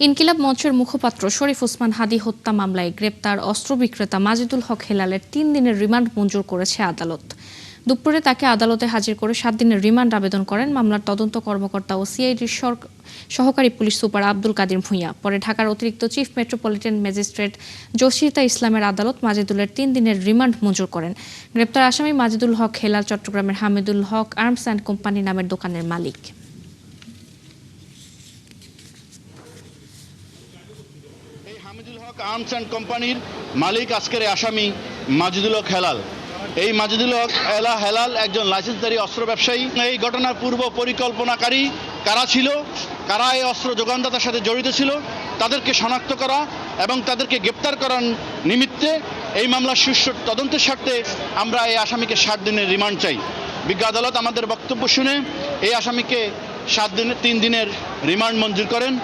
ইনকিলাব মঞ্চের মুখপাত্র শরীফ ওসমান হাদী হত্যা মামলায় গ্রেপ্তার অস্ত্র বিক্রেতা মাজেদুল হক হেলালের ৩ দিনের রিমান্ড মঞ্জুর করেছে আদালত। দুপুরে তাকে আদালতে হাজির করে ৭ দিনের রিমান্ড আবেদন করেন মামলার তদন্ত কর্মকর্তা ও সিআইডির সহকারী পুলিশ সুপার আব্দুল কাদির ভূঁইয়া। পরে ঢাকার অতিরিক্ত চিফ মেট্রোপলিটন ম্যাজিস্ট্রেট জসিতা ইসলামের আদালত মাজেদুলের ৩ দিনের রিমান্ড মঞ্জুর করেন। গ্রেপ্তার আসামি মাজেদুল হক হেলাল চট্টগ্রামের হামিদুল হক আর্মস অ্যান্ড কোম্পানি নামের দোকানের মালিক। হামিদুল হক আর্মস অ্যান্ড কোম্পানির মালিক আজকের আসামি মাজেদুল হক হেলাল। এই মাজেদুল হক হেলাল একজন লাইসেন্সধারী অস্ত্র ব্যবসায়ী। এই ঘটনার পূর্ব পরিকল্পনাকারী কারা ছিল, কারা এই অস্ত্র যোগানদাতার সাথে জড়িত ছিল, তাদেরকে শনাক্ত করা এবং তাদেরকে গ্রেপ্তার করার নিমিত্তে এই মামলার শীর্ষ তদন্তের স্বার্থে আমরা এই আসামিকে 7 দিনের রিমান্ড চাই। বিজ্ঞ আদালত আমাদের বক্তব্য শুনে এই আসামিকে 3 দিনের রিমান্ড মঞ্জুর করেন।